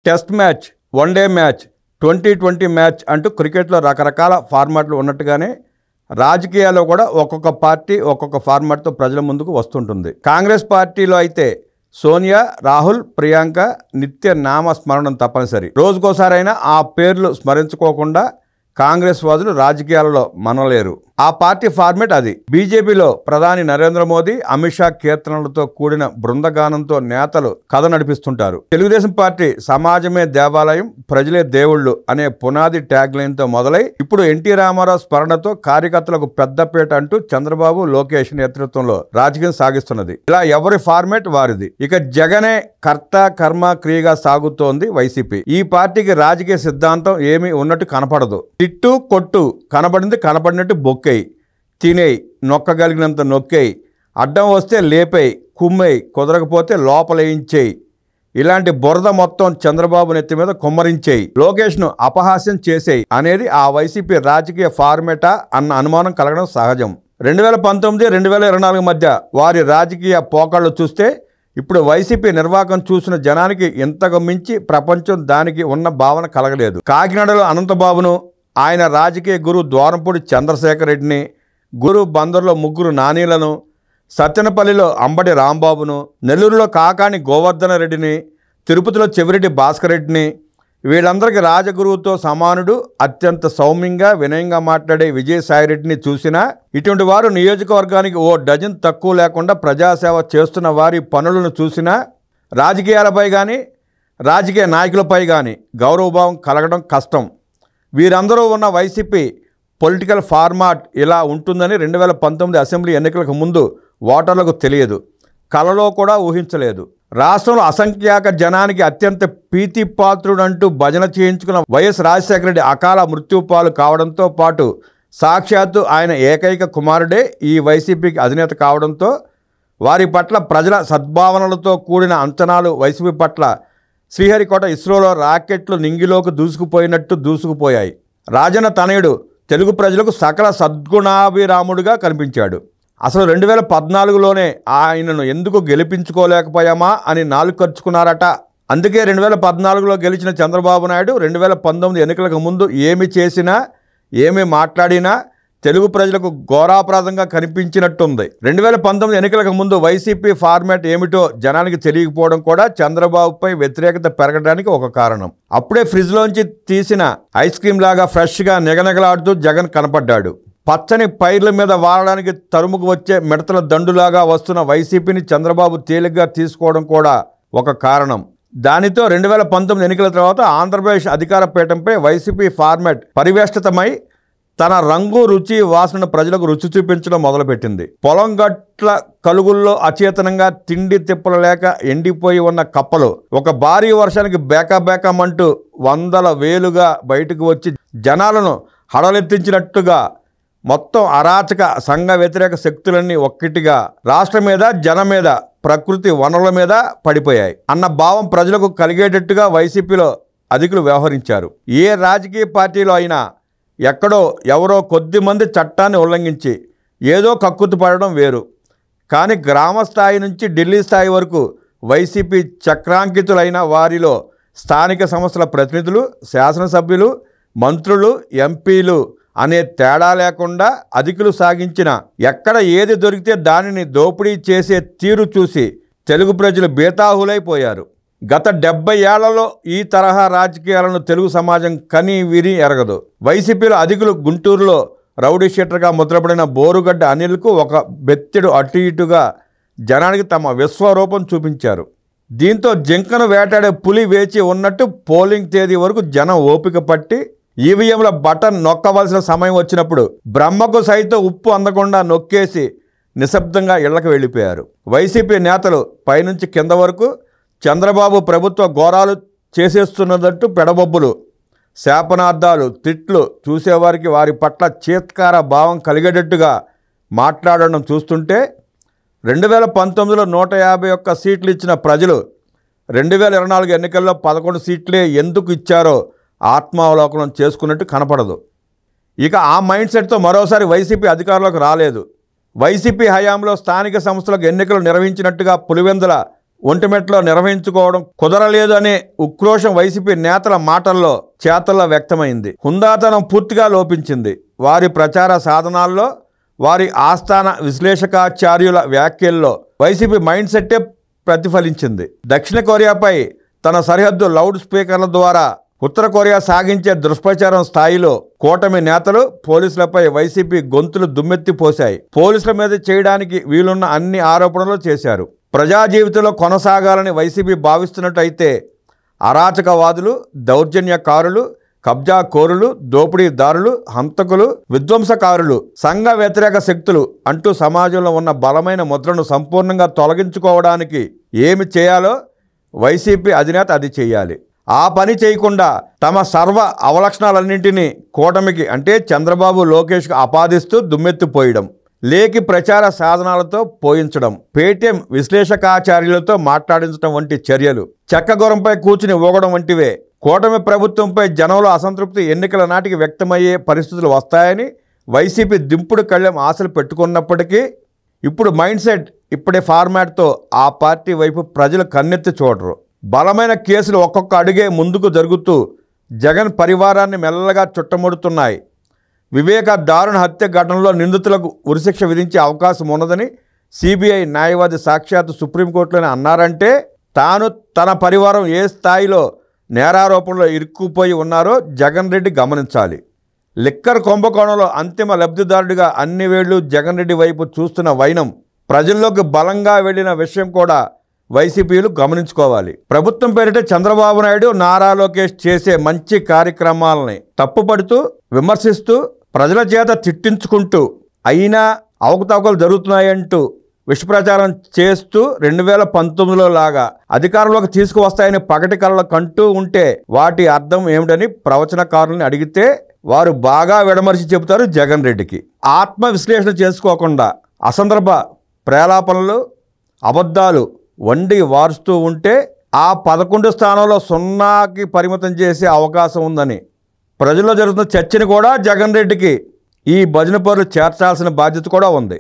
Test match, one day match, 2020 match అంటూ క్రికెట్లో రకరకాల ఫార్మాట్లు ఉన్నట్టుగానే రాజకీయాల్లో కూడా ఒక్కొక్క పార్టీ ఒక్కొక్క ఫార్మాట్తో ప్రజల ముందుకు వస్తుంటుంది. కాంగ్రెస్ పార్టీలో అయితే సోనియా, రాహుల్, ప్రియాంక నిత్య నామ స్మరణం తప్పనిసరి. రోజుకోసారైనా ఆ పేర్లు స్మరించుకోకుండా కాంగ్రెస్ వాదులు రాజకీయాలలో మనలేరు. ఆ పార్టీ ఫార్మేట్ అది. బీజేపీలో ప్రధాని నరేంద్ర మోదీ, అమిత్ షా కీర్తనలతో కూడిన బృందగానంతో నేతలు కథ నడిపిస్తుంటారు. తెలుగుదేశం పార్టీ సమాజమే దేవాలయం, ప్రజలే దేవుళ్ళు అనే పునాది ట్యాగ్ లైన్తో మొదలై ఇప్పుడు ఎన్టీ రామారావు స్మరణతో కార్యకర్తలకు పెద్దపేట అంటూ చంద్రబాబు, లోకేష్ నేతృత్వంలో రాజకీయం సాగిస్తున్నది. ఇలా ఎవరి ఫార్మేట్ వారిది. ఇక జగనే కర్త కర్మ క్రియగా సాగుతోంది వైసీపీ. ఈ పార్టీకి రాజకీయ సిద్ధాంతం ఏమీ ఉన్నట్టు కనపడదు. తిట్టు కొట్టు, కనపడినట్టు బొక్కేయి, తినేయి, నొక్కగలిగినంత నొక్కేయి, అడ్డం వస్తే లేపేయి, కుమ్మేయి, కుదరకపోతే లోపలేయించేయి. ఇలాంటి బురద మొత్తం చంద్రబాబు నెత్తి మీద కుమ్మరించేయి, లోకేష్ను అపహాస్యం చేసేయి అనేది ఆ వైసీపీ రాజకీయ ఫార్మేటా అన్న అనుమానం కలగడం సహజం. 2019-2024 మధ్య వారి రాజకీయ పోకళ్ళు చూస్తే ఇప్పుడు వైసీపీ నిర్వాకం చూసిన జనానికి ఇంతకు మించి ప్రపంచం దానికి ఉన్న భావన కలగలేదు. కాకినాడలో అనంతబాబును, ఆయన రాజకీయ గురువు ద్వారంపూడి చంద్రశేఖర్ రెడ్డిని, గురు బందర్లో ముగ్గురు నానీలను, సత్తెనపల్లిలో అంబటి రాంబాబును, నెల్లూరులో కాకాని గోవర్ధన రెడ్డిని, తిరుపతిలో చెవిరెడ్డి భాస్కర్ రెడ్డిని, వీళ్ళందరికీ రాజగురువుతో సమానుడు, అత్యంత సౌమ్యంగా వినయంగా మాట్లాడే విజయసాయిరెడ్డిని చూసినా ఇటువంటి వారు నియోజకవర్గానికి ఓ డజన్ తక్కువ లేకుండా ప్రజాసేవ చేస్తున్న వారి పనులను చూసినా రాజకీయాలపై కానీ రాజకీయ నాయకులపై కానీ గౌరవభావం కలగడం కష్టం. వీరందరూ ఉన్న వైసీపీ పొలిటికల్ ఫార్మాట్ ఇలా ఉంటుందని 2019 అసెంబ్లీ ఎన్నికలకు ముందు ఓటర్లకు తెలియదు, కలలో కూడా ఊహించలేదు. రాష్ట్రంలో అసంఖ్యాక జనానికి అత్యంత ప్రీతిపాత్రుడంటూ భజన చేయించుకున్న వైఎస్ రాజశేఖర రెడ్డి అకాల మృత్యుపాలు కావడంతో పాటు సాక్షాత్తు ఆయన ఏకైక కుమారుడే ఈ వైసీపీకి అధినేత కావడంతో వారి పట్ల ప్రజల సద్భావనలతో కూడిన అంచనాలు వైసీపీ పట్ల శ్రీహరికోట ఇస్రోలో రాకెట్లు నింగిలోకి దూసుకుపోయాయి. రాజన్న తనయుడు తెలుగు ప్రజలకు సకల సద్గుణాభిరాముడుగా కనిపించాడు. అసలు 2014లోనే ఆయనను ఎందుకు గెలిపించుకోలేకపోయామా అని నాలుగు ఖర్చుకున్నారట. అందుకే 2014లో గెలిచిన చంద్రబాబు నాయుడు 2019 ఎన్నికలకు ముందు ఏమి చేసినా ఏమి మాట్లాడినా తెలుగు ప్రజలకు ఘోరాపరాధంగా కనిపించినట్టుంది. 2019 ఎన్నికలకు ముందు వైసీపీ ఫార్మాట్ ఏమిటో జనానికి తెలియకపోవడం కూడా చంద్రబాబుపై వ్యతిరేకత పెరగడానికి ఒక కారణం. అప్పుడే ఫ్రిడ్జ్లోంచి తీసిన ఐస్ క్రీమ్ లాగా ఫ్రెష్గా నిగనిగలాడుతూ జగన్ కనపడ్డాడు. పచ్చని పైర్ల మీద వాడడానికి తరుముకు వచ్చే మిడతల దండులాగా వస్తున్న వైసీపీని చంద్రబాబు తేలిగ్గా తీసుకోవడం కూడా ఒక కారణం. దానితో 2019 ఎన్నికల తర్వాత ఆంధ్రప్రదేశ్ అధికార పీఠంపై వైసీపీ ఫార్మాట్ పరివేష్టితమై తన రంగు, రుచి, వాసనను ప్రజలకు రుచి చూపించడం మొదలుపెట్టింది. పొలం గట్ల కలుగుల్లో అచేతనంగా తిండి తిప్పలు లేక ఎండిపోయి ఉన్న కప్పలు ఒక భారీ వర్షానికి బేకాబేకమంటూ వందల వేలుగా బయటకు వచ్చి జనాలను హడలెత్తించినట్టుగా మొత్తం అరాచక సంఘ వ్యతిరేక శక్తులన్నీ ఒక్కటిగా రాష్ట్రం మీద, జనం మీద, ప్రకృతి వనరుల మీద పడిపోయాయి అన్న భావం ప్రజలకు కలిగేటట్టుగా వైసీపీలో అధికులు వ్యవహరించారు. ఏ రాజకీయ పార్టీలో అయినా ఎక్కడో ఎవరో కొద్ది మంది చట్టాన్ని ఉల్లంఘించి ఏదో కక్కుర్తి పడడం వేరు. కానీ గ్రామ స్థాయి నుంచి ఢిల్లీ స్థాయి వరకు వైసీపీ చక్రాంకితులైన వారిలో స్థానిక సంస్థల ప్రతినిధులు, శాసనసభ్యులు, మంత్రులు, ఎంపీలు అనే తేడా లేకుండా అధికులు సాగించిన ఎక్కడ ఏది దొరికితే దానిని దోపిడీ చేసే తీరు చూసి తెలుగు ప్రజలు బేతాహులైపోయారు. గత 70 ఏళ్లలో ఈ తరహా రాజకీయాలను తెలుగు సమాజం కని విని ఎరగదు. వైసీపీలో అధికులు గుంటూరులో రౌడీ షీటర్గా ముద్రపడిన బోరుగడ్డ అనిల్కు ఒక బెత్తెడు అటు ఇటుగా జనానికి తమ విశ్వరూపం చూపించారు. దీంతో జింకను వేటాడే పులి వేచి ఉన్నట్టు పోలింగ్ తేదీ వరకు జనం ఓపిక పట్టి ఈవీఎంల బటన్ నొక్కవలసిన సమయం వచ్చినప్పుడు బ్రహ్మకు సైతం ఉప్పు అందకుండా నొక్కేసి నిశ్శబ్దంగా ఇళ్లకు వెళ్ళిపోయారు. వైసీపీ నేతలు పైనుంచి కింద వరకు చంద్రబాబు ప్రభుత్వ ఘోరాలు చేసేస్తున్నదంటూ పెడబొబ్బులు, శాపనార్థాలు, తిట్లు చూసేవారికి వారి పట్ల చీత్కార భావం కలిగేటట్టుగా మాట్లాడడం చూస్తుంటే 2019లో 151 సీట్లు ఇచ్చిన ప్రజలు 2024 ఎన్నికల్లో 11 సీట్లే ఎందుకు ఇచ్చారో ఆత్మావలోకనం చేసుకున్నట్టు కనపడదు. ఇక ఆ మైండ్ సెట్తో మరోసారి వైసీపీ అధికారంలోకి రాలేదు. వైసీపీ హయాంలో స్థానిక సంస్థలకు ఎన్నికలు నిర్వహించినట్టుగా పులివెందుల ఒంటిమిట్టలో నిర్వహించుకోవడం కుదరలేదు అనే ఉక్రోషం వైసీపీ నేతల మాటల్లో చేతల్లో వ్యక్తమైంది. హుందాతనం పూర్తిగా లోపించింది. వారి ప్రచార సాధనాల్లో, వారి ఆస్థాన విశ్లేషకాచార్యుల వ్యాఖ్యల్లో వైసీపీ మైండ్ సెట్టే ప్రతిఫలించింది. దక్షిణ కొరియాపై తన సరిహద్దు లౌడ్ స్పీకర్ల ద్వారా ఉత్తర కొరియా సాగించే దుష్ప్రచారం స్థాయిలో కూటమి నేతలు పోలీసులపై వైసీపీ గొంతులు దుమ్మెత్తిపోశాయి. పోలీసుల మీద చేయడానికి వీలున్న అన్ని ఆరోపణలు చేశారు. ప్రజా జీవితంలో కొనసాగాలని వైసీపీ భావిస్తున్నట్టయితే అరాచకవాదులు, దౌర్జన్యకారులు, కబ్జాకోరులు, దోపిడీదారులు, హంతకులు, విధ్వంసకారులు, సంఘ వ్యతిరేక శక్తులు అంటూ సమాజంలో ఉన్న బలమైన ముద్రను సంపూర్ణంగా తొలగించుకోవడానికి ఏమి చేయాలో వైసీపీ అధినేత అది చేయాలి. ఆ పని చేయకుండా తమ సర్వ అవలక్షణాలన్నింటినీ కూటమికి అంటే చంద్రబాబు, లోకేష్కు ఆపాదిస్తూ దుమ్మెత్తిపోయడం, లేకి ప్రచార సాధనాలతో పోయించడం, పేటీఎం విశ్లేషకాచార్యులతో మాట్లాడించడం వంటి చర్యలు చెక్కగొరంపై కూర్చుని ఊగడం వంటివే. కూటమి ప్రభుత్వంపై జనంలో అసంతృప్తి ఎన్నికల నాటికి వ్యక్తమయ్యే పరిస్థితులు వస్తాయని వైసీపీ దింపుడు కళ్ళెం ఆశలు పెట్టుకున్నప్పటికీ ఇప్పుడు మైండ్ సెట్ ఇప్పుడే ఫార్మాట్తో ఆ పార్టీ వైపు ప్రజలు కన్నెత్తి చూడరు. బలమైన కేసులు ఒక్కొక్క అడుగే ముందుకు జరుగుతూ జగన్ పరివారాన్ని మెల్లగా చుట్టముడుతున్నాయి. వివేక దారుణ హత్య ఘటనలో నిందితులకు ఉరిశిక్ష విధించే అవకాశం ఉన్నదని సిబిఐ న్యాయవాది సాక్షాత్తు సుప్రీంకోర్టులోనే అన్నారంటే తాను, తన పరివారం ఏ స్థాయిలో నేరారోపణలో ఇరుక్కుపోయి ఉన్నారో జగన్ రెడ్డి గమనించాలి. లిక్కర్ కుంభకోణంలో అంతిమ లబ్ధిదారుడిగా అన్ని వేళ్లు జగన్ రెడ్డి వైపు చూస్తున్న వైనం ప్రజల్లోకి బలంగా వెళ్లిన విషయం కూడా వైసీపీలు గమనించుకోవాలి. ప్రభుత్వం పేరిట చంద్రబాబు నాయుడు, నారా లోకేష్ చేసే మంచి కార్యక్రమాలని తప్పుపడుతూ, విమర్శిస్తూ, ప్రజల చేత తిట్టించుకుంటూ, అయినా అవకతవకలు జరుగుతున్నాయంటూ విషప్రచారం చేస్తూ 2019లో లాగా అధికారంలోకి తీసుకువస్తాయని పగటి కళ్ళ కంటూ ఉంటే వాటి అర్థం ఏమిటని ప్రవచనకారులను అడిగితే వారు బాగా విడమర్చి చెబుతారు జగన్ రెడ్డికి. ఆత్మ విశ్లేషణ చేసుకోకుండా అసందర్భ ప్రేలాపనలు, అబద్ధాలు వండి వారుస్తూ ఉంటే ఆ 11 స్థానంలో 0కి పరిమితం చేసే అవకాశం ఉందని ప్రజల్లో జరుగుతున్న చర్చని కూడా జగన్ రెడ్డికి ఈ భజన పరులు చేర్చాల్సిన బాధ్యత కూడా ఉంది.